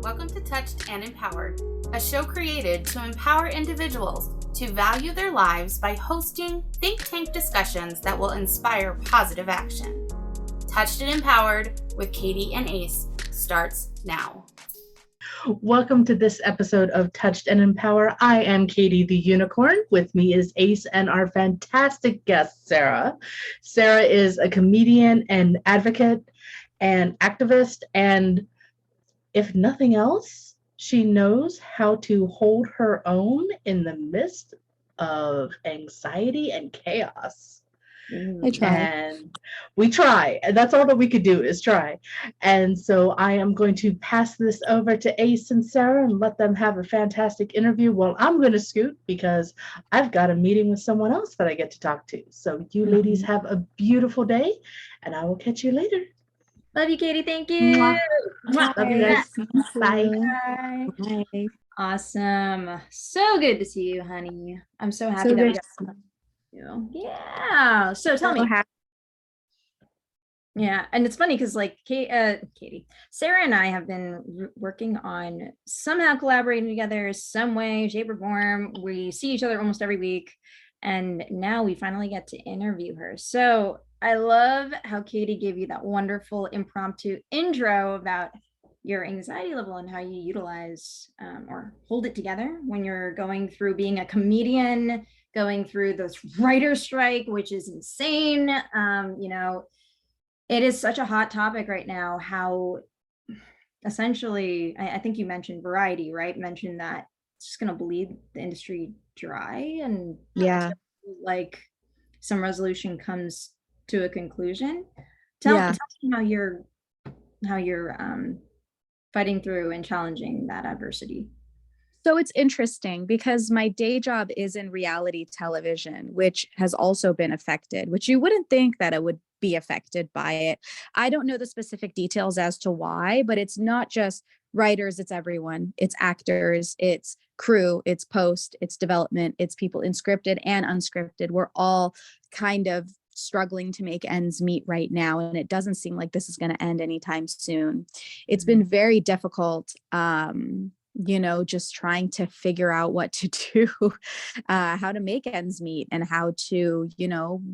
Welcome to Touched and Empowered, a show created to empower individuals to value their lives by hosting think tank discussions that will inspire positive action. Touched and Empowered with Katie and Ace starts now. Welcome to this episode of Touched and Empower. I am Katie the Unicorn. With me is Ace and our fantastic guest, Sarah. Sarah is a comedian and advocate and activist, and if nothing else, she knows how to hold her own in the midst of anxiety and chaos. I try. And we try. That's all that we could do is try. And so I am going to pass this over to Ace and Sarah and let them have a fantastic interview while I'm going to scoot because I've got a meeting with someone else that I get to talk to. So you ladies have a beautiful day, and I will catch you later. Love you, Katie. Thank you. Mwah. Love you guys. Bye. Bye. Awesome. So good to see you, honey. I'm so happy that we got you. Yeah. So tell me. Yeah, and it's funny because like Katie, Sarah and I have been working on somehow collaborating together some way, shape, or form. We see each other almost every week, and now we finally get to interview her. So I love how Katie gave you that wonderful impromptu intro about your anxiety level and how you utilize or hold it together when you're going through being a comedian, going through this writer's strike, which is insane. It is such a hot topic right now, how essentially, I think you mentioned Variety, right? Mentioned that it's just going to bleed the industry dry and like some resolution comes to a conclusion. Tell me how you're fighting through and challenging that adversity. So it's interesting because my day job is in reality television, which has also been affected, which you wouldn't think that it would be affected by it. I don't know the specific details as to why, but it's not just writers, it's everyone. It's actors, it's crew, it's post, it's development, it's people in scripted and unscripted. We're all kind of struggling to make ends meet right now, and it doesn't seem like this is going to end anytime soon. It's been very difficult, just trying to figure out what to do, how to make ends meet, and how to,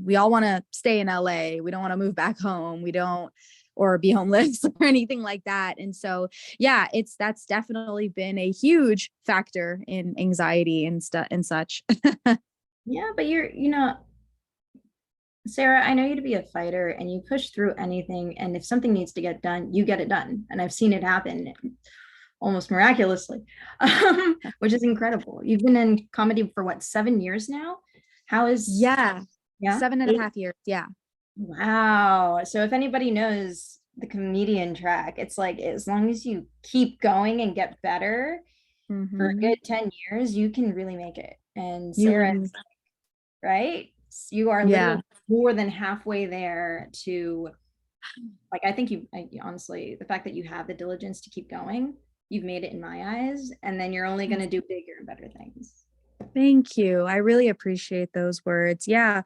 we all want to stay in LA. We don't want to move back home. We don't, or be homeless or anything like that. And so, that's definitely been a huge factor in anxiety and such. Yeah, but Sarah, I know you to be a fighter and you push through anything. And if something needs to get done, you get it done. And I've seen it happen almost miraculously, which is incredible. You've been in comedy for what, 7 years now? How is... Yeah. 7.5 years. Yeah. Wow. So if anybody knows the comedian track, it's like, as long as you keep going and get better for a good 10 years, you can really make it. And Sarah, right? You are literally more than halfway there to, like, I think honestly, the fact that you have the diligence to keep going, you've made it in my eyes, and then you're only going to do bigger and better things. Thank you. I really appreciate those words. Yeah,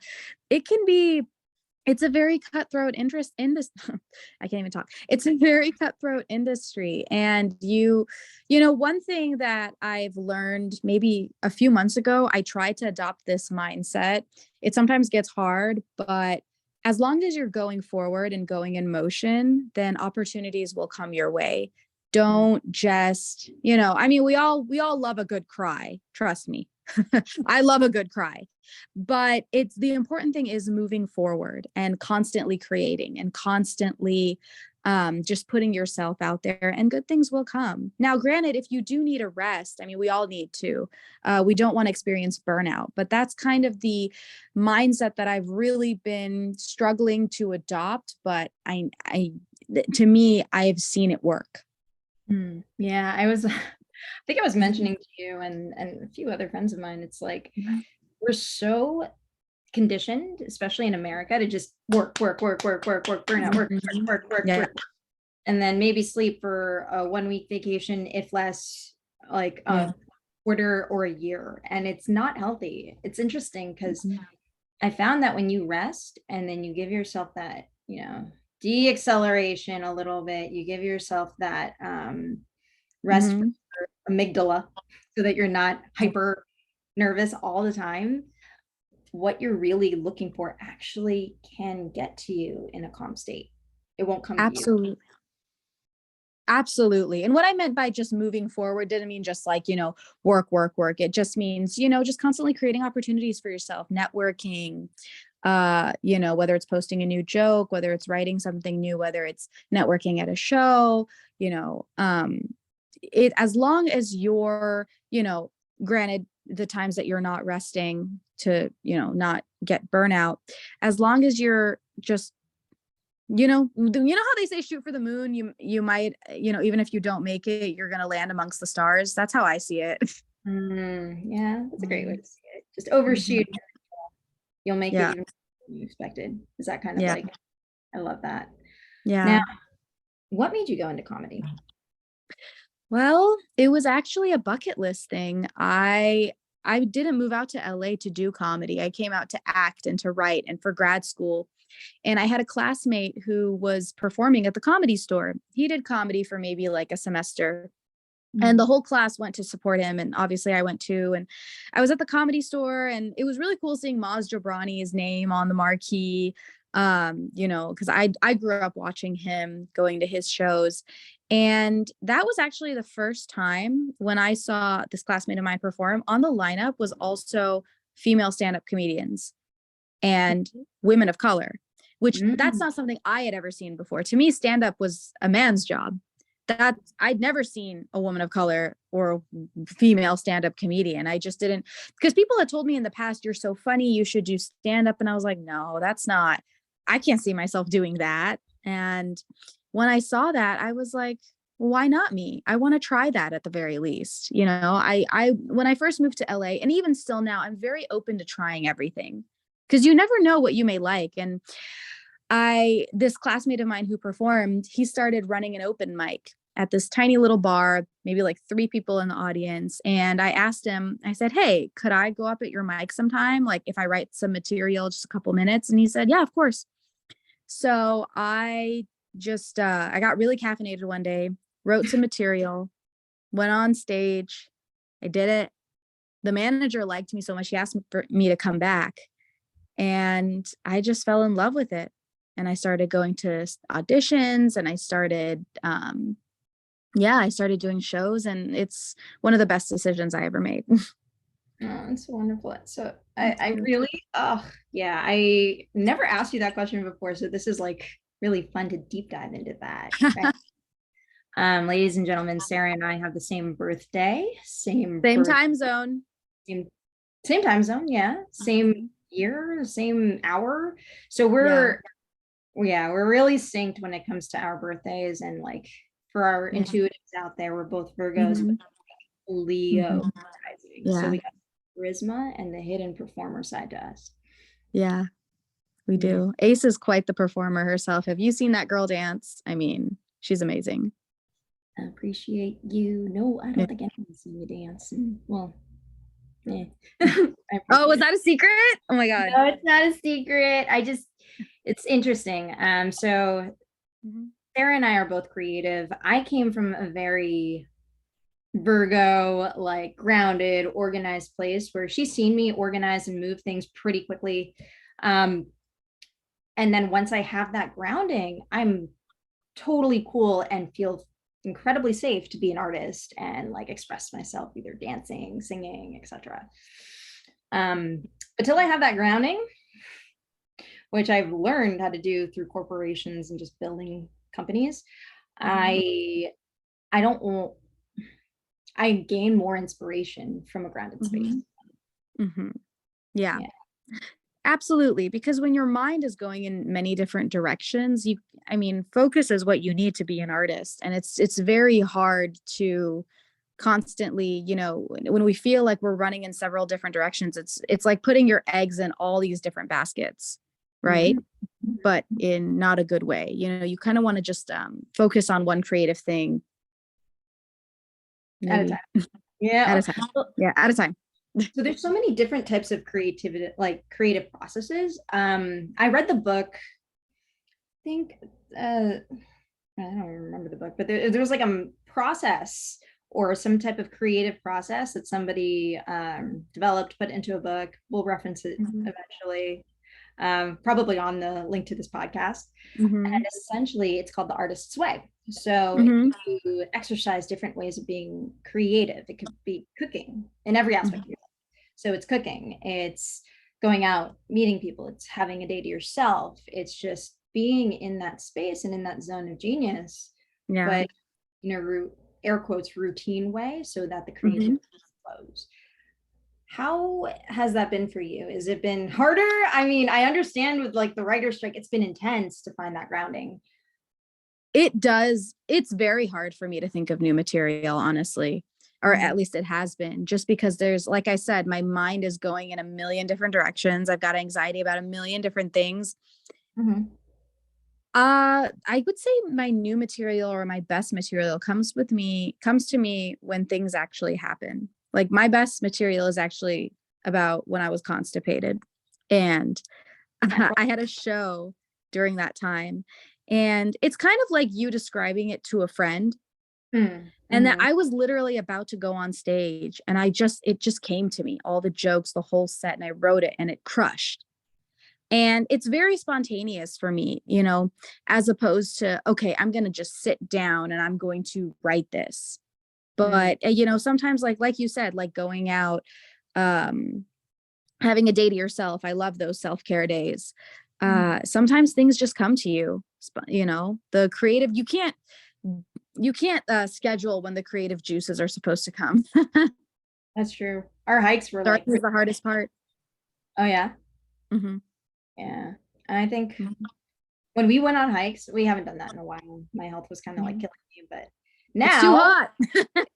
it's a very cutthroat industry. I can't even talk. It's a very cutthroat industry. And one thing that I've learned maybe a few months ago, I tried to adopt this mindset. It sometimes gets hard, but as long as you're going forward and going in motion, then opportunities will come your way. Don't just, we all love a good cry. Trust me. I love a good cry, but it's the important thing is moving forward and constantly creating and constantly just putting yourself out there, and good things will come. Now, granted, if you do need a rest, we all need to, we don't want to experience burnout, but that's kind of the mindset that I've really been struggling to adopt. But to me, I've seen it work. Yeah, I think I was mentioning to you and a few other friends of mine, it's like we're so conditioned, especially in America, to just work, burnout, work, and then maybe sleep for a 1 week vacation, if less, like a quarter or a year. And it's not healthy. It's interesting because I found that when you rest and then you give yourself that, de-acceleration a little bit, you give yourself that rest Mhm. your amygdala so that you're not hyper nervous all the time, what you're really looking for actually can get to you in a calm state. It won't come to you. Absolutely. Absolutely. And what I meant by just moving forward didn't mean just like, work, work, work. It just means, just constantly creating opportunities for yourself, networking, whether it's posting a new joke, whether it's writing something new, whether it's networking at a show, it as long as you're, granted the times that you're not resting to, not get burnout, as long as you're just how they say shoot for the moon, you might, even if you don't make it, you're going to land amongst the stars. That's how I see it. Yeah, that's a great way to see it. Just overshoot. You'll make it Yeah. even more than you expected. Is that kind of Yeah. like, I love that. Yeah. Now, what made you go into comedy? Well, it was actually a bucket list thing. I didn't move out to LA to do comedy. I came out to act and to write and for grad school. And I had a classmate who was performing at the Comedy Store. He did comedy for maybe like a semester. And the whole class went to support him. And obviously I went too. And I was at the Comedy Store and it was really cool seeing Maz Jobrani's name on the marquee. Because I grew up watching him, going to his shows. And that was actually the first time when I saw this classmate of mine perform. On the lineup was also female stand-up comedians and women of color, which that's not something I had ever seen before. To me, stand-up was a man's job. That I'd never seen a woman of color or a female stand-up comedian. I just didn't, because people had told me in the past, you're so funny, you should do stand-up. And I was like, no, that's not, I can't see myself doing that. And when I saw that, I was like, well, why not me? I want to try that at the very least. I when I first moved to LA, and even still now, I'm very open to trying everything because you never know what you may like. And this classmate of mine who performed, he started running an open mic at this tiny little bar, maybe like 3 people in the audience. And I asked him, I said, hey, could I go up at your mic sometime? Like if I write some material, just a couple minutes. And he said, yeah, of course. So I just, I got really caffeinated one day, wrote some material, went on stage. I did it. The manager liked me so much. He asked me to come back. And I just fell in love with it. And I started going to auditions and I started, I started doing shows, and it's one of the best decisions I ever made. Oh, it's wonderful. So I really, I never asked you that question before. So this is like really fun to deep dive into that. Right? Ladies and gentlemen, Sarah and I have the same birthday, same time zone. Same time zone, yeah. Same year, same hour. So we're really synced when it comes to our birthdays, and like for our intuitives out there, we're both Virgos, but Leo rising. So we got charisma and the hidden performer side to us. Yeah, we do. Ace is quite the performer herself. Have you seen that girl dance? I mean, she's amazing. I appreciate you. No, I don't think anyone's seen me dance. Well, yeah. Oh, was that a secret? Oh my God. No, it's not a secret. It's interesting. So Sarah and I are both creative. I came from a very Virgo, like grounded, organized place where she's seen me organize and move things pretty quickly. And then once I have that grounding, I'm totally cool and feel incredibly safe to be an artist and like express myself, either dancing, singing, etc. Until I have that grounding, which I've learned how to do through corporations and just building companies, I gain more inspiration from a grounded space. Yeah. Absolutely. Because when your mind is going in many different directions, focus is what you need to be an artist. And it's very hard to constantly, when we feel like we're running in several different directions, it's like putting your eggs in all these different baskets, right? But in not a good way. You kind of want to just focus on one creative thing. At a time. Yeah. At a time. Yeah, at a time. So there's so many different types of creativity, like creative processes. I read the book, I think, I don't remember the book, but there was like process or some type of creative process that somebody developed, put into a book. We'll reference it eventually, probably on the link to this podcast. And essentially, it's called the artist's way. So you exercise different ways of being creative. It could be cooking in every aspect of your life. So it's cooking, it's going out, meeting people, it's having a day to yourself. It's just being in that space and in that zone of genius, but air quotes routine way, so that the creativity flows. How has that been for you? Has it been harder? I mean, I understand with like the writer's strike, it's been intense to find that grounding. It does. It's very hard for me to think of new material, honestly, or at least it has been, just because there's, like I said, my mind is going in a million different directions. I've got anxiety about a million different things. I would say my new material or my best material comes to me when things actually happen. Like my best material is actually about when I was constipated, and I had a show during that time, and it's kind of like you describing it to a friend. And that I was literally about to go on stage, and it just came to me, all the jokes, the whole set, and I wrote it, and it crushed. And it's very spontaneous for me, you know, as opposed to, okay, I'm going to just sit down and I'm going to write this. But, you know, sometimes like you said, like going out, having a day to yourself. I love those self-care days. Sometimes things just come to you, you know, the creative, you can't schedule when the creative juices are supposed to come. That's true. Our hikes were Starting is the hardest part. Oh yeah. Yeah. And I think when we went on hikes, we haven't done that in a while. My health was kind of like killing me, but now it's too hot.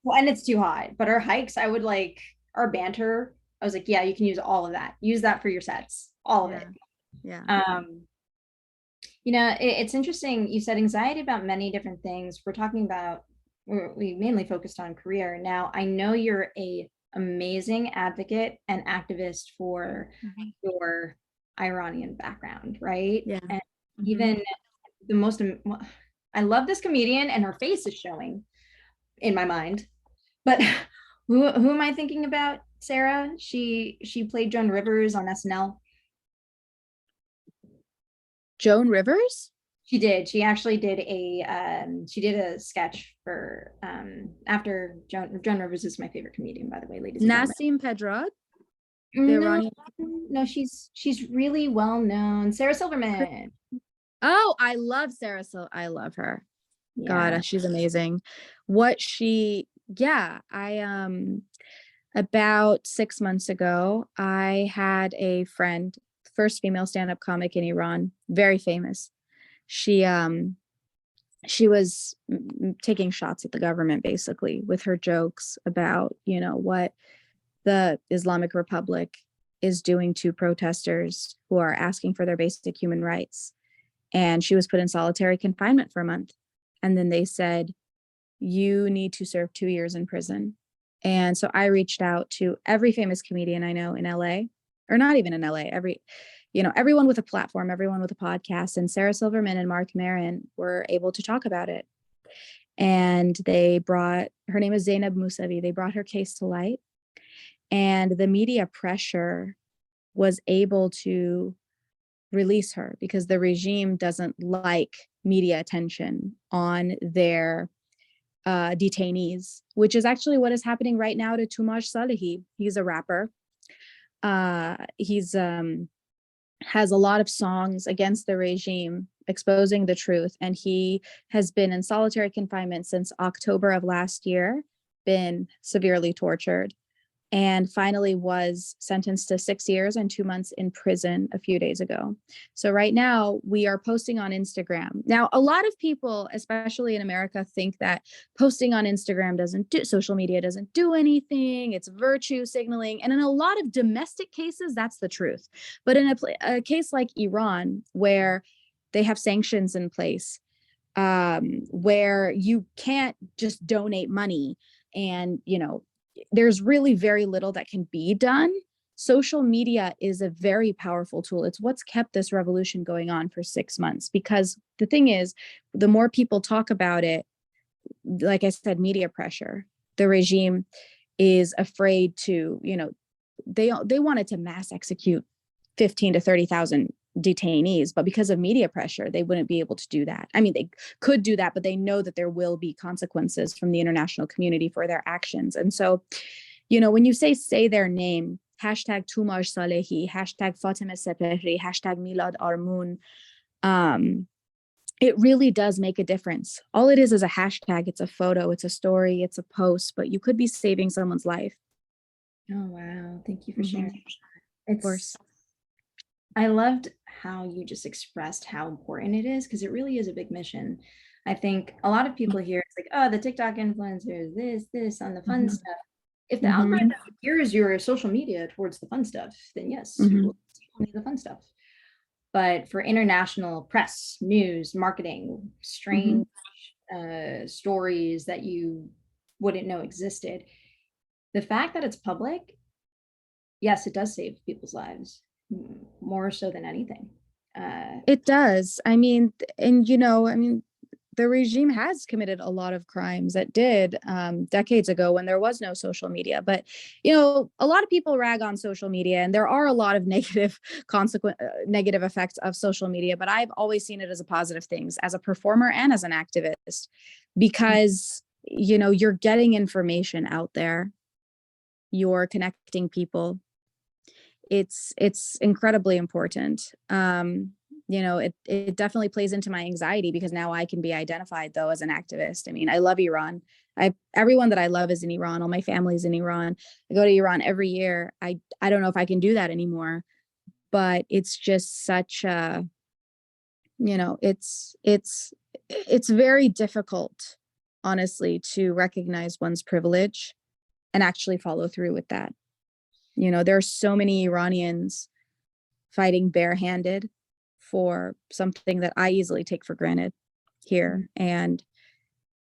Well, and it's too hot. But our hikes, I would like our banter. I was like, yeah, you can use all of that. Use that for your sets. All of it. Yeah. You know, it's interesting. You said anxiety about many different things. We're talking about, we mainly focused on career. Now, I know you're a amazing advocate and activist for your Iranian background, right? Yeah. And even the most, I love this comedian, and her face is showing in my mind. But who am I thinking about? Sarah? She played Joan Rivers on SNL. Joan Rivers? She did. She actually did a sketch for after Joan Rivers is my favorite comedian, by the way, ladies and Nassim Pedrad? No, she's really well known. Sarah Silverman. Oh, I love Sarah. So I love her. Yeah. God, she's amazing. About 6 months ago, I had a friend, first female stand-up comic in Iran, very famous. She was taking shots at the government, basically, with her jokes about, you know, what the Islamic Republic is doing to protesters who are asking for their basic human rights. And she was put in solitary confinement for a month. And then they said, you need to serve 2 years in prison. And so I reached out to every famous comedian I know in LA, or not even in LA, everyone with a platform, everyone with a podcast. And Sarah Silverman and Mark Maron were able to talk about it. And her name is Zainab Mousavi. They brought her case to light. And the media pressure was able to release her because the regime doesn't like media attention on their detainees, which is actually what is happening right now to Tumaj Salehi. He's a rapper. He's has a lot of songs against the regime, exposing the truth. And he has been in solitary confinement since October of last year, been severely tortured, and finally was sentenced to 6 years and 2 months in prison a few days ago. So right now we are posting on Instagram. Now, a lot of people, especially in America, think that posting on Instagram social media doesn't do anything. It's virtue signaling. And in a lot of domestic cases, that's the truth. But in a case like Iran, where they have sanctions in place, where you can't just donate money and, there's really very little that can be done. Social media is a very powerful tool. It's what's kept this revolution going on for 6 months, because the thing is, the more people talk about it, like I said, media pressure. The regime is afraid to, they wanted to mass execute 15 to 30,000 detainees, but because of media pressure, they wouldn't be able to do that. I mean, they could do that, but they know that there will be consequences from the international community for their actions. And so, when you say their name, hashtag Tumaj Salehi, hashtag Fatemi Sepehri, hashtag Milad Armun, it really does make a difference. All it is a hashtag. It's a photo, it's a story, it's a post, but you could be saving someone's life. Oh, wow. Thank you for sharing. Of course. I loved how you just expressed how important it is, because it really is a big mission. I think a lot of people hear it's like, oh, the TikTok influencers, this on the fun stuff. If the algorithm gears your social media towards the fun stuff, then yes, you will see only the fun stuff. But for international press, news, marketing, strange stories that you wouldn't know existed, the fact that it's public, yes, it does save people's lives more so than anything. It does. I mean, and the regime has committed a lot of crimes. It did decades ago when there was no social media. But, a lot of people rag on social media, and there are a lot of negative effects of social media. But I've always seen it as a positive thing, as a performer and as an activist, because, you're getting information out there. You're connecting people. It's incredibly important. It definitely plays into my anxiety, because now I can be identified though as an activist. I mean, I love Iran. Everyone that I love is in Iran. All my family's in Iran. I go to Iran every year. I don't know if I can do that anymore, but it's just such a, it's very difficult, honestly, to recognize one's privilege and actually follow through with that. There are so many Iranians fighting barehanded for something that I easily take for granted here. And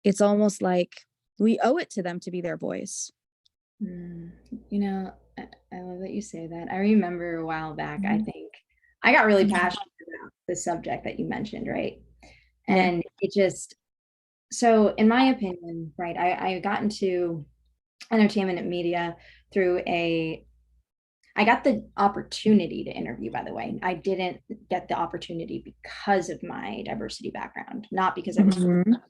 it's almost like we owe it to them to be their voice. I love that you say that. I remember a while back, I think I got really passionate about the subject that you mentioned, right? And it just, so in my opinion, right, I got into entertainment and media through I got the opportunity to interview, by the way. I didn't get the opportunity because of my diversity background, not because I was when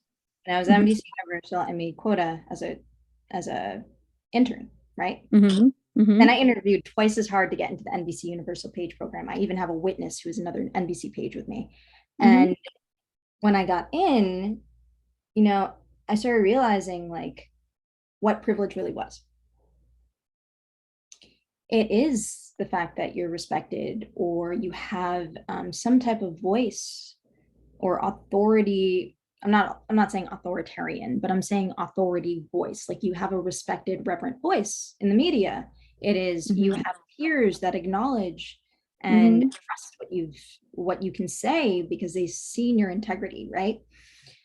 I was at NBC Universal, I made quota as a intern, right? Then I interviewed twice as hard to get into the NBC Universal Page program. I even have a witness who is another NBC Page with me. And when I got in, I started realizing like what privilege really was. It is the fact that you're respected, or you have some type of voice or authority. I'm not saying authoritarian, but I'm saying authority voice. Like you have a respected, reverent voice in the media. It is you have peers that acknowledge and trust what you can say, because they've seen your integrity, right?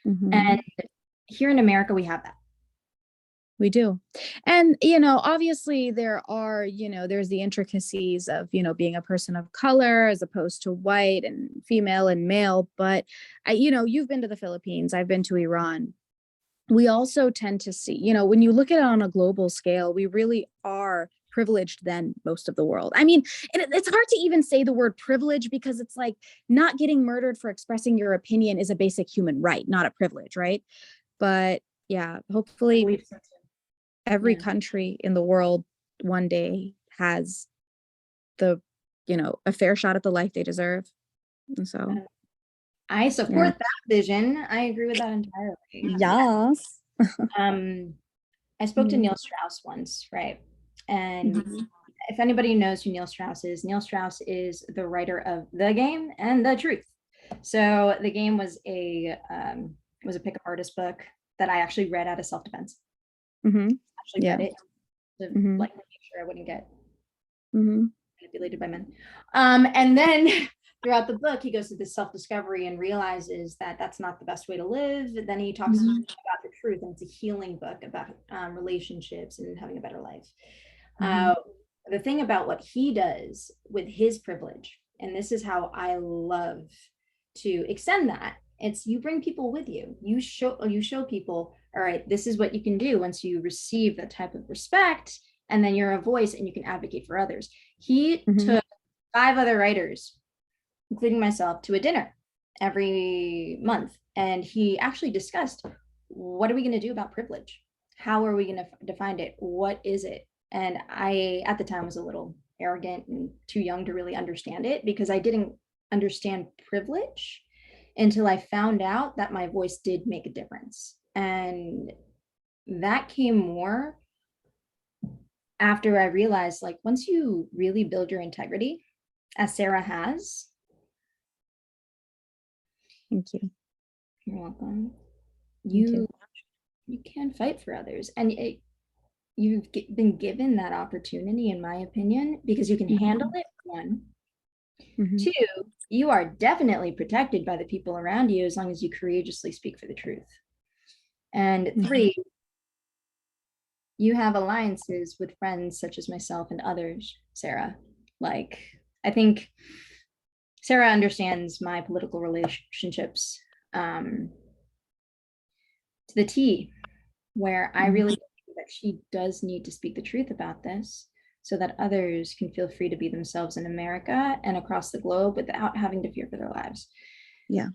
And here in America, we have that. We do. And, obviously there are, there's the intricacies of, being a person of color as opposed to white and female and male. But, you've been to the Philippines, I've been to Iran. We also tend to see, when you look at it on a global scale, we really are privileged than most of the world. I mean, it's hard to even say the word privilege, because it's like not getting murdered for expressing your opinion is a basic human right, not a privilege, right? But yeah, hopefully every country in the world one day has a fair shot at the life they deserve. And so I support that vision. I agree with that entirely. Yes. I spoke to Neil Strauss once, right? And if anybody knows who Neil Strauss is the writer of The Game and The Truth. So The Game was a pickup artist book that I actually read out of self-defense. Read it to like make sure I wouldn't get manipulated by men. And then throughout the book, he goes to this self-discovery and realizes that that's not the best way to live. Then he talks about the truth, and it's a healing book about relationships and having a better life. The thing about what he does with his privilege, and this is how I love to extend that, It's you bring people with you. You show people, all right, this is what you can do once you receive that type of respect, and then you're a voice and you can advocate for others. He took 5 other writers, including myself, to a dinner every month, and he actually discussed, what are we going to do about privilege? How are we going to define it? What is it? And I, at the time, was a little arrogant and too young to really understand it, because I didn't understand privilege until I found out that my voice did make a difference. And that came more after I realized, like, once you really build your integrity, as Sarah has. Thank you. You're welcome. You You can fight for others, and you've been given that opportunity, in my opinion, because you can handle it. 1, 2, you are definitely protected by the people around you as long as you courageously speak for the truth. And 3, you have alliances with friends such as myself and others, Sarah. Like, I think Sarah understands my political relationships to the T, where I really think that she does need to speak the truth about this so that others can feel free to be themselves in America and across the globe without having to fear for their lives. Yeah.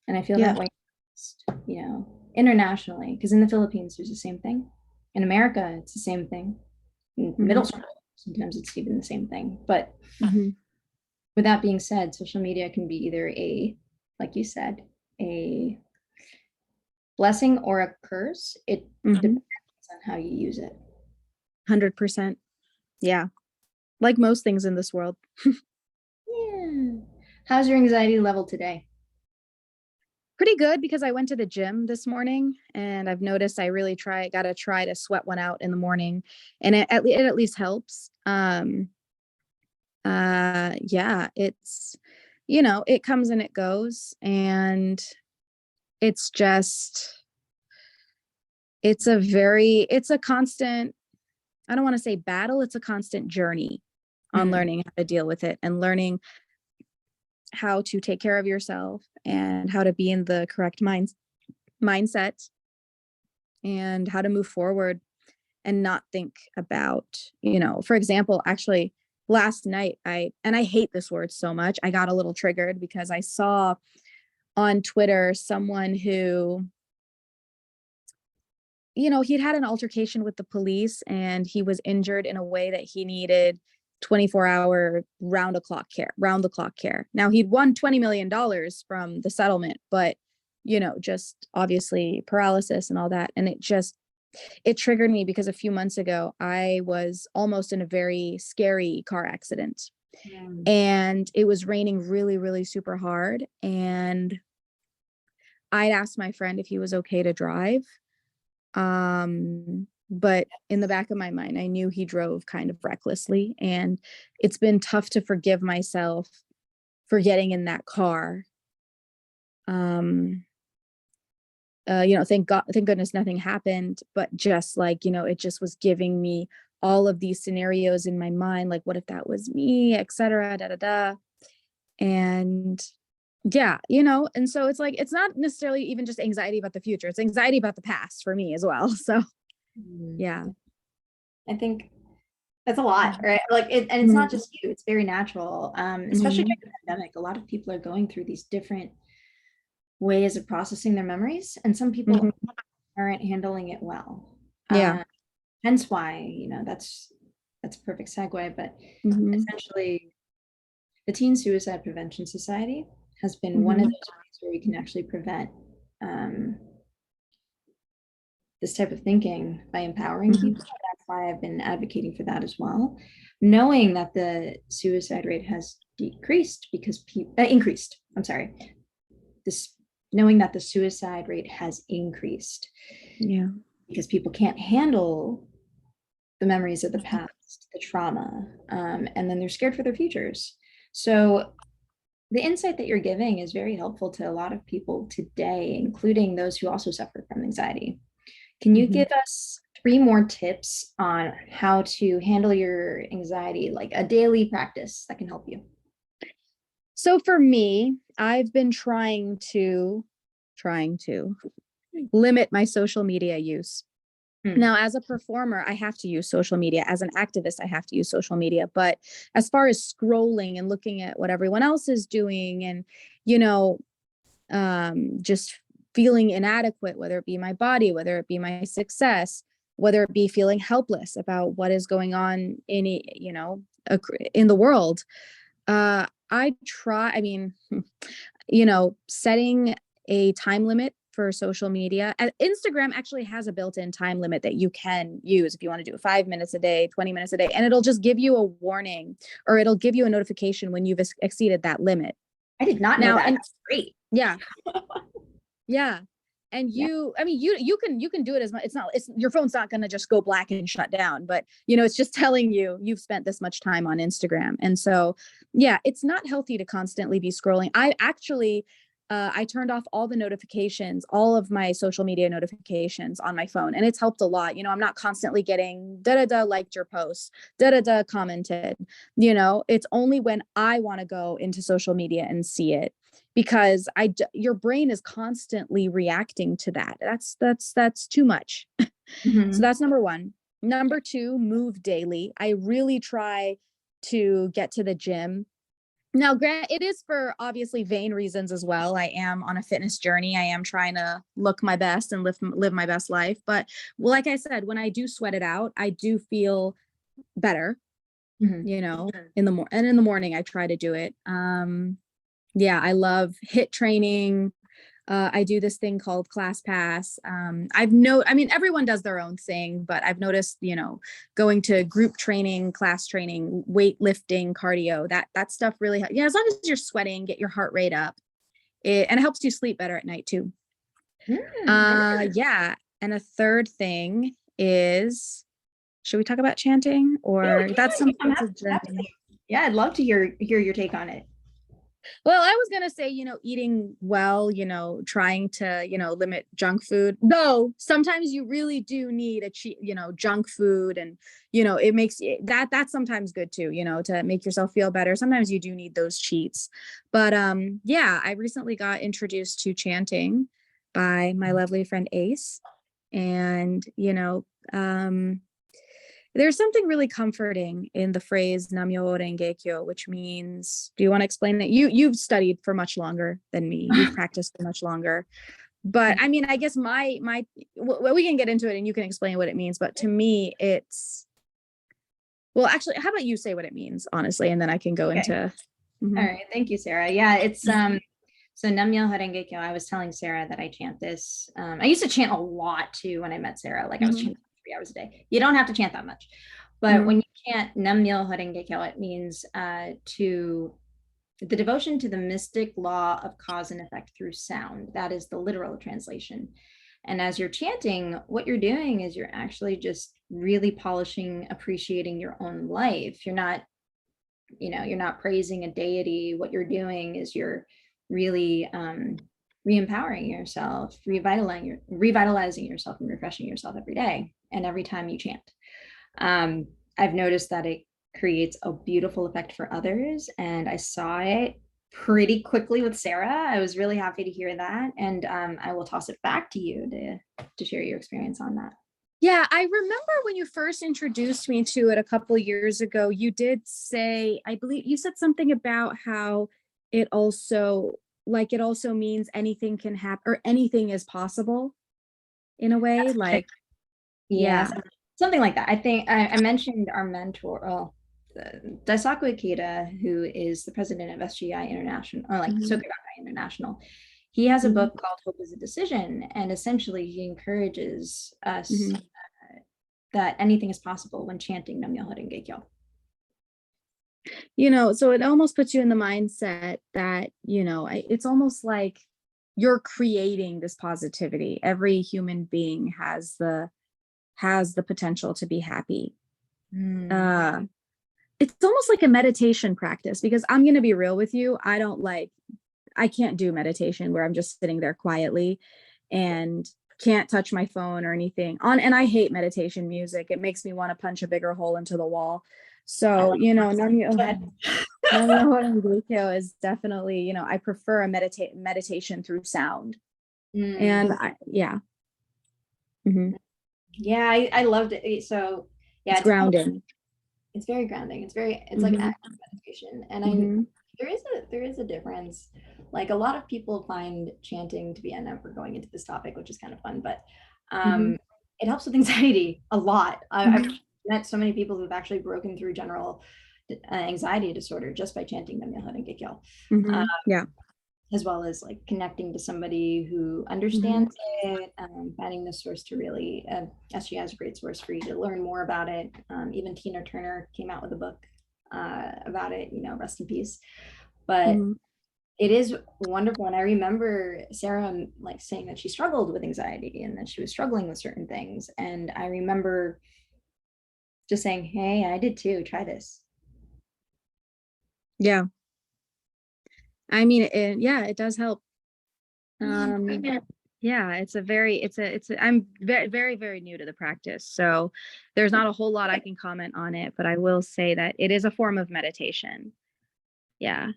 And I feel that way, you know, internationally, because in the Philippines, there's the same thing. In America, it's the same thing. In middle school, sometimes it's even the same thing. But with that being said, social media can be either a, like you said, a blessing or a curse. It depends on how you use it. 100%. Yeah. Like most things in this world. Yeah. How's your anxiety level today? Pretty good, because I went to the gym this morning, and I've noticed I really gotta try to sweat one out in the morning, and it at least helps. Yeah, it's, you know, it comes and it goes, and it's just, it's a constant, I don't want to say battle, it's a constant journey on learning how to deal with it, and learning how to take care of yourself, and how to be in the correct mindset, and how to move forward and not think about, you know, for example, actually last night, I hate this word so much, I got a little triggered because I saw on Twitter someone who, you know, he'd had an altercation with the police, and he was injured in a way that he needed 24-hour round the clock care. Now, he'd won $20 million from the settlement, but, you know, just obviously paralysis and all that. And it triggered me, because a few months ago, I was almost in a very scary car accident, and it was raining really, really super hard. And I'd asked my friend if he was okay to drive. But in the back of my mind, I knew he drove kind of recklessly, and it's been tough to forgive myself for getting in that car. You know, thank goodness nothing happened, but just like, you know, it just was giving me all of these scenarios in my mind, like, what if that was me, etc. And yeah, you know, and so it's like, it's not necessarily even just anxiety about the future, it's anxiety about the past for me as well. So yeah, I think that's a lot, right? Like, and it's not just you, it's very natural. Especially during the pandemic, a lot of people are going through these different ways of processing their memories, and some people aren't handling it well. Hence why, you know, that's a perfect segue. But essentially, the Teen Suicide Prevention Society has been one of those ways where we can actually prevent this type of thinking by empowering people. That's why I've been advocating for that as well, knowing that the suicide rate has decreased because increased. I'm sorry. Knowing that the suicide rate has increased. Yeah. Because people can't handle the memories of the past, the trauma, and then they're scared for their futures. So the insight that you're giving is very helpful to a lot of people today, including those who also suffer from anxiety. Can you give us 3 more tips on how to handle your anxiety, like a daily practice that can help you? So for me, I've been trying to limit my social media use. Now, as a performer, I have to use social media. As an activist, I have to use social media. But as far as scrolling and looking at what everyone else is doing and, just feeling inadequate, whether it be my body, whether it be my success, whether it be feeling helpless about what is going on in the world. I mean, setting a time limit for social media. Instagram actually has a built-in time limit that you can use if you want to do 5 minutes a day, 20 minutes a day, and it'll just give you a warning or it'll give you a notification when you've exceeded that limit. I did not know that. And that's great. Yeah. Yeah. And you can do it as much. It's your phone's not going to just go black and shut down, but it's just telling you you've spent this much time on Instagram. And so, yeah, it's not healthy to constantly be scrolling. I turned off all the notifications, all of my social media notifications on my phone, and it's helped a lot. I'm not constantly getting liked your post, commented. It's only when I want to go into social media and see it, because your brain is constantly reacting to that. That's too much. Mm-hmm. So that's number one. Number two, move daily. I really try to get to the gym. Now, Grant, it is for obviously vain reasons as well. I am on a fitness journey. I am trying to look my best and live my best life. But like I said, when I do sweat it out, I do feel better, mm-hmm. in the morning, I try to do it. Yeah, I love HIIT training. I do this thing called ClassPass. Everyone does their own thing, but I've noticed, going to group training, class training, weightlifting, cardio, that stuff really, as long as you're sweating, get your heart rate up, and it helps you sleep better at night too. Yeah. And a third thing is, should we talk about chanting or that's something? Yeah, I'd love to hear your take on it. Well, I was going to say, eating well, trying to, limit junk food, though sometimes you really do need a cheat, junk food. And, it makes that's sometimes good too, to make yourself feel better. Sometimes you do need those cheats. But yeah, I recently got introduced to chanting by my lovely friend Ace. And, there's something really comforting in the phrase Namyo Renge-kyo, which means, do you want to explain it? You've studied for much longer than me. You've practiced for much longer. But I mean, I guess we can get into it and you can explain what it means. But to me, well, actually, how about you say what it means, honestly, and then I can go into. Mm-hmm. All right. Thank you, Sarah. Yeah, it's so Namyo Renge-kyo. I was telling Sarah that I chant this. I used to chant a lot too when I met Sarah. Like I was chanting 3 hours a day. You don't have to chant that much, but when you chant Namyo Renge-kyo, it means the devotion to the mystic law of cause and effect through sound. That is the literal translation. And as you're chanting, what you're doing is you're actually just really polishing, appreciating your own life. You're not praising a deity. What you're doing is you're really re-empowering yourself, revitalizing yourself and refreshing yourself every day and every time you chant. I've noticed that it creates a beautiful effect for others, and I saw it pretty quickly with Sarah. I was really happy to hear that, and I will toss it back to you to share your experience on that. Yeah, I remember when you first introduced me to it a couple of years ago, you did say, I believe you said something about how it also means anything can happen or anything is possible in a way. Like, yeah, something like that. I think I mentioned our mentor, Daisaku Ikeda, who is the president of SGI International, or like Soka Gakkai International. He has a book called Hope is a Decision, and essentially he encourages us that anything is possible when chanting Namyo Renge-kyo. So it almost puts you in the mindset that, it's almost like you're creating this positivity. Every human being has the potential to be happy. It's almost like a meditation practice, because I'm going to be real with you. I can't do meditation where I'm just sitting there quietly and can't touch my phone or anything and I hate meditation music. It makes me want to punch a bigger hole into the wall. So, is definitely, I prefer a meditation through sound. Mm. And yeah. Mhm. Yeah, I loved it. So yeah, It's grounding. It's very grounding. It's like Mhm. active meditation. And Mhm. there is a difference. Like a lot of people find chanting to be, and we're going into this topic, which is kind of fun, but Mhm. it helps with anxiety a lot. I've Mhm. met so many people who've actually broken through general anxiety disorder just by chanting Nam Myoho Renge Kyo. Mhm. Yeah. As well as like connecting to somebody who Mhm. understands it, finding the source to really, SG has a great source for you to learn more about it. Even Tina Turner came out with a book about it, rest in peace. But Mhm. it is wonderful. And I remember Sarah like saying that she struggled with anxiety and that she was struggling with certain things. And I remember just saying, hey, I did too, try this. Yeah. I mean, it does help. Yeah, I'm very, very, very new to the practice. So there's not a whole lot I can comment on it, but I will say that it is a form of meditation. Yeah.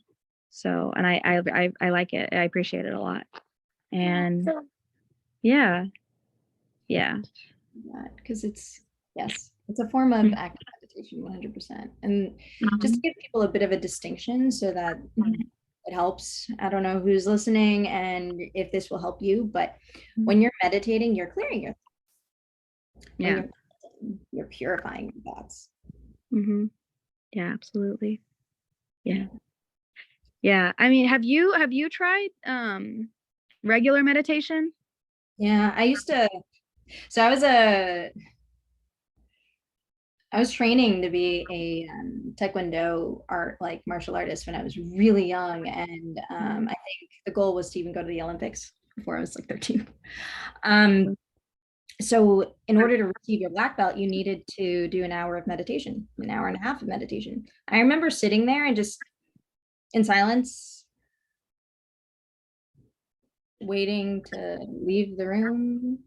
So, and I like it. I appreciate it a lot. And yeah. Yeah. Because it's a form of active meditation, 100%. And just to give people a bit of a distinction so that it helps. I don't know who's listening and if this will help you, but when you're meditating, you're clearing your thoughts. Yeah. You're purifying your thoughts. Mm-hmm. Yeah, absolutely. Yeah. Yeah. I mean, have you tried regular meditation? Yeah, so I was training to be a Taekwondo martial artist when I was really young. And I think the goal was to even go to the Olympics before I was like 13. So in order to receive your black belt, you needed to do an hour of meditation, an hour and a half of meditation. I remember sitting there and just in silence, waiting to leave the room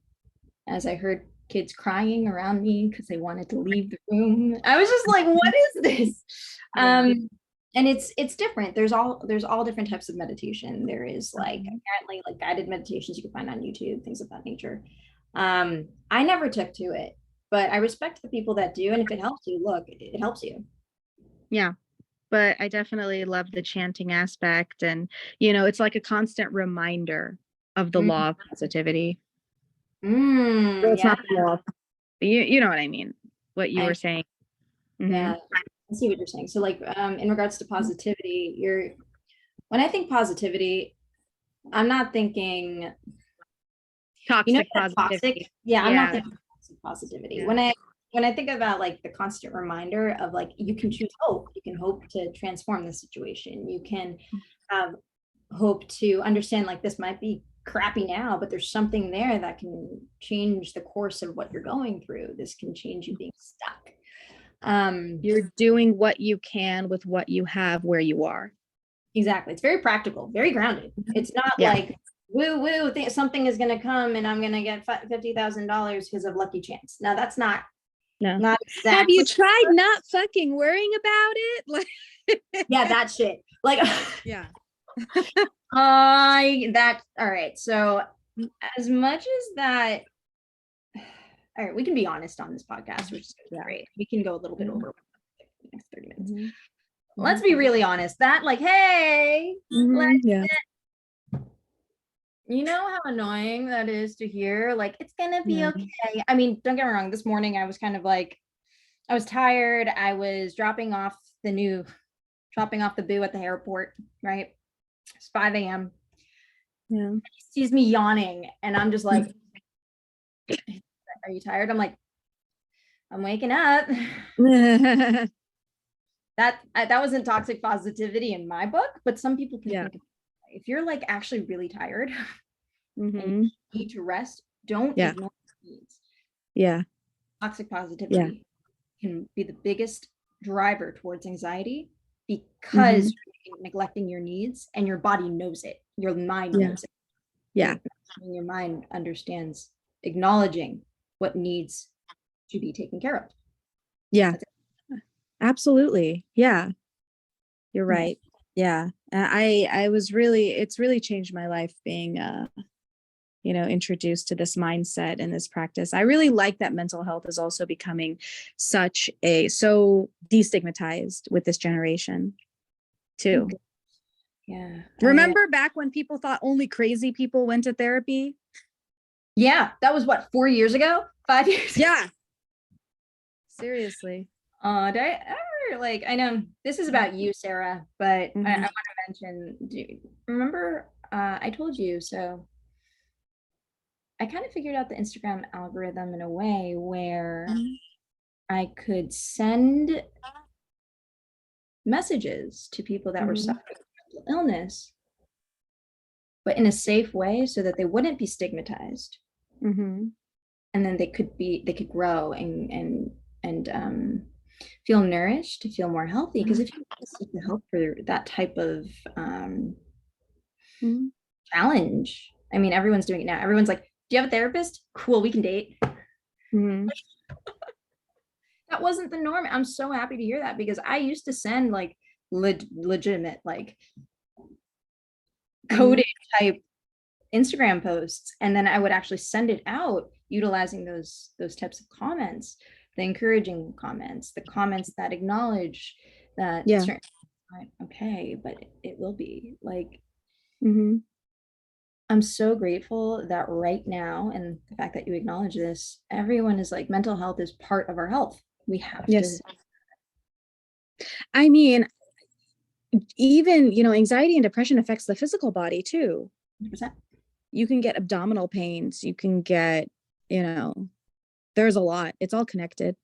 as I heard kids crying around me because they wanted to leave the room. I was just like, what is this? And it's different. There's all different types of meditation. There is like apparently like guided meditations you can find on YouTube, things of that nature. I never took to it, but I respect the people that do. And if it helps you, look, it helps you. Yeah. But I definitely love the chanting aspect. And, it's like a constant reminder of the law of positivity. So it's not the law. You know what I mean? What you were saying. Mm-hmm. Yeah, I see what you're saying. So like in regards to positivity, when I think positivity, I'm not thinking toxic positivity. I'm not thinking toxic positivity. Yeah. When I think about like the constant reminder of like you can choose hope, you can hope to transform the situation, you can hope to understand like this might be crappy now, but there's something there that can change the course of what you're going through. This can change you being stuck. You're doing what you can with what you have where you are. Exactly. It's very practical, very grounded. It's not like woo, something is going to come and I'm going to get $50,000 because of lucky chance. No, that's not exactly. Have you tried not fucking worrying about it? Like yeah, that shit. Like yeah. All right. So as much as that, all right, we can be honest on this podcast, which is great. We can go a little bit over the next 30 minutes. Let's be really honest. That like, hey, you know how annoying that is to hear? Like, it's gonna be okay. I mean, don't get me wrong. This morning I was kind of like, I was tired. I was dropping off the boo at the airport, right? It's 5 a.m. Yeah. He sees me yawning and I'm just like, are you tired? I'm like, I'm waking up. That wasn't toxic positivity in my book, but some people can think of it. If you're like actually really tired and you need to rest, don't ignore needs. Yeah. Toxic positivity can be the biggest driver towards anxiety because you're neglecting your needs and your body knows it. Your mind knows it. Yeah. And your mind understands acknowledging what needs to be taken care of. Yeah. Absolutely. Yeah. You're right. Yeah. It's really changed my life being, introduced to this mindset and this practice. I really like that mental health is also becoming so destigmatized with this generation too. Yeah. Remember back when people thought only crazy people went to therapy? Yeah. That was what, 4 years ago? 5 years ago? Yeah. Seriously. Did I ever, like, I know this is about you, Sarah, but I Mhm. want to mention, remember, I told you, so I kind of figured out the Instagram algorithm in a way where I could send messages to people that were Mhm. suffering from mental illness, but in a safe way so that they wouldn't be stigmatized. Mhm. And then they could grow and feel nourished, to feel more healthy. Because if you seek the help for that type of Mhm. challenge, I mean, everyone's doing it now. Everyone's like, do you have a therapist? Cool, we can date. Mhm. That wasn't the norm. I'm so happy to hear that, because I used to send like legitimate, like coded type Instagram posts, and then I would actually send it out utilizing those types of comments, the encouraging comments, the comments that acknowledge that Yeah. certain aren't okay, but it will be like. Mhm. I'm so grateful that right now, and the fact that you acknowledge this, everyone is like, mental health is part of our health. We have Yes. to. I mean, even, anxiety and depression affects the physical body too. 100%. You can get abdominal pains. You can get, there's a lot. It's all connected.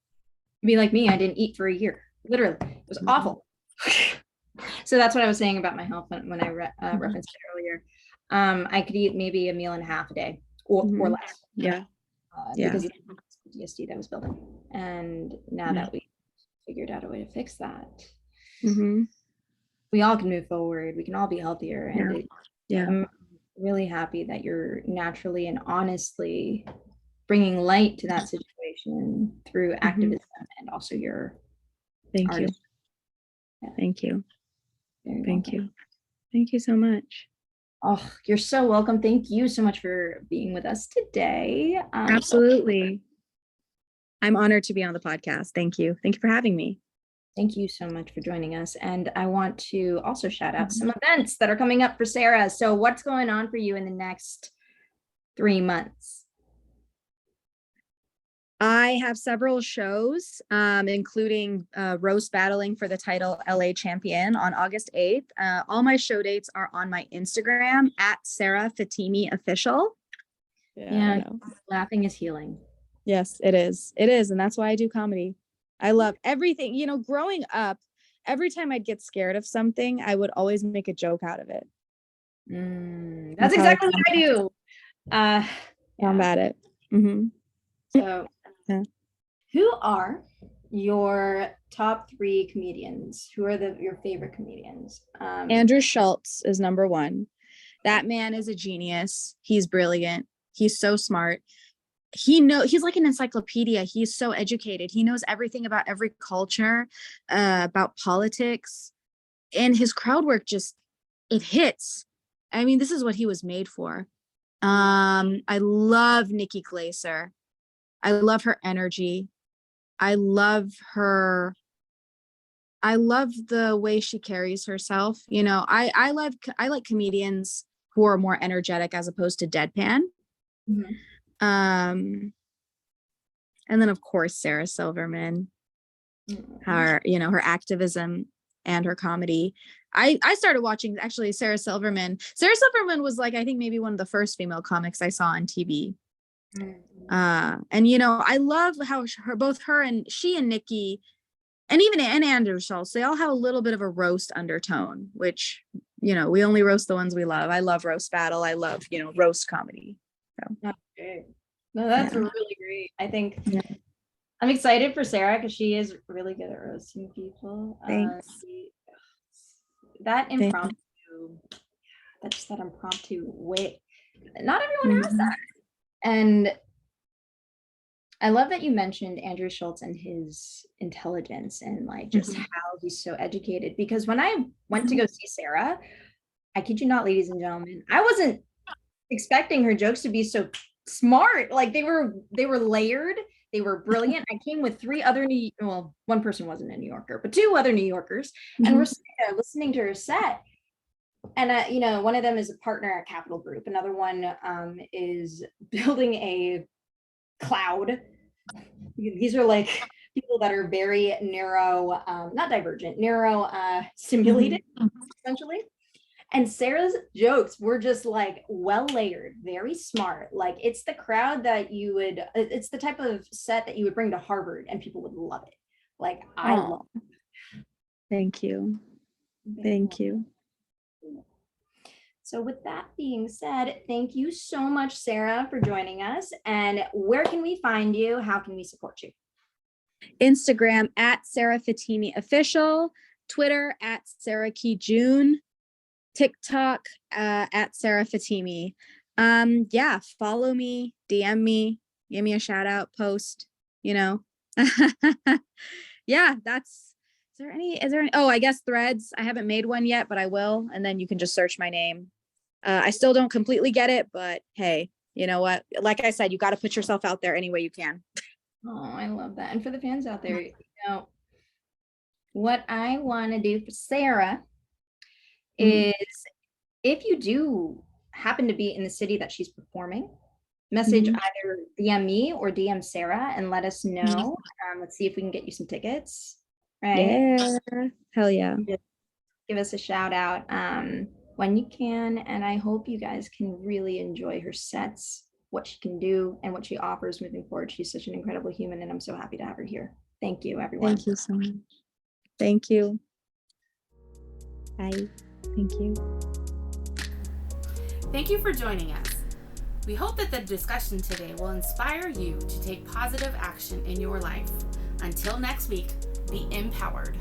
Be like me, I didn't eat for a year. Literally, it was awful. So that's what I was saying about my health when I referenced it earlier. I could eat maybe a meal and a half a day or less. Yeah. Because of the PTSD that was building. And now that we figured out a way to fix that, we all can move forward. We can all be healthier. And I'm really happy that you're naturally and honestly bringing light to that situation through activism and also your Thank artistry. you. Thank you. Very Thank welcome. you. Thank you so much. Oh, you're so welcome. Thank you so much for being with us today. Absolutely. I'm honored to be on the podcast. Thank you. Thank you for having me. Thank you so much for joining us. And I want to also shout out some events that are coming up for Sarah. So what's going on for you in the next 3 months? I have several shows, including roast battling for the title LA Champion on August 8th. All my show dates are on my Instagram at Sarah Fatemi Official. Yeah, laughing is healing. Yes, it is. It is. And that's why I do comedy. I love everything. Growing up, every time I'd get scared of something, I would always make a joke out of it. That's exactly what I do. Combat it. So who are your top 3 comedians? Who are your favorite comedians? Andrew Schultz is number 1. That man is a genius. He's brilliant. He's so smart. He's like an encyclopedia. He's so educated. He knows everything about every culture, about politics, and his crowd work it hits. I mean, this is what he was made for. I love Nikki Glaser. I love her energy. I love the way she carries herself. I like comedians who are more energetic as opposed to deadpan. And then of course Sarah Silverman, her activism and her comedy. I started watching actually Sarah Silverman. Sarah Silverman was like, I think maybe one of the first female comics I saw on TV. And I love how both her and Nikki and even Andrew Schultz, they all have a little bit of a roast undertone, which, we only roast the ones we love. I love roast battle. I love, roast comedy. So. That's great. No, that's really great. I think I'm excited for Sarah because she is really good at roasting people. Thanks. That impromptu way. Not everyone has that. And I love that you mentioned Andrew Schultz and his intelligence and like just how he's so educated. Because when I went to go see Sarah, I kid you not, ladies and gentlemen, I wasn't expecting her jokes to be so smart. Like they were layered. They were brilliant. I came with one person wasn't a New Yorker, but two other New Yorkers, and we're sitting there listening to her set. And one of them is a partner at Capital Group. Another one is building a cloud. These are like people that are very neuro, not divergent, neuro stimulated, essentially. And Sarah's jokes were just like well layered, very smart. Like it's the crowd that it's the type of set that you would bring to Harvard and people would love it. Like I love it. Thank you. Thank you. So with that being said, thank you so much, Sarah, for joining us. And where can we find you? How can we support you? Instagram at Sarah Fatemi Official, Twitter at Sarah Key June, TikTok at Sarah Fatemi. Follow me, DM me, give me a shout out, post, Yeah, is there any, I guess Threads. I haven't made one yet, but I will. And then you can just search my name. I still don't completely get it, but hey, you know what? Like I said, you got to put yourself out there any way you can. Oh, I love that. And for the fans out there, what I want to do for Sarah is if you do happen to be in the city that she's performing, message either DM me or DM Sarah and let us know. Let's see if we can get you some tickets. Right? Yeah. Hell yeah. Give us a shout out when you can. And I hope you guys can really enjoy her sets, what she can do and what she offers moving forward. She's such an incredible human and I'm so happy to have her here. Thank you, everyone. Thank you so much. Thank you. Bye. Thank you. Thank you for joining us. We hope that the discussion today will inspire you to take positive action in your life. Until next week, be empowered.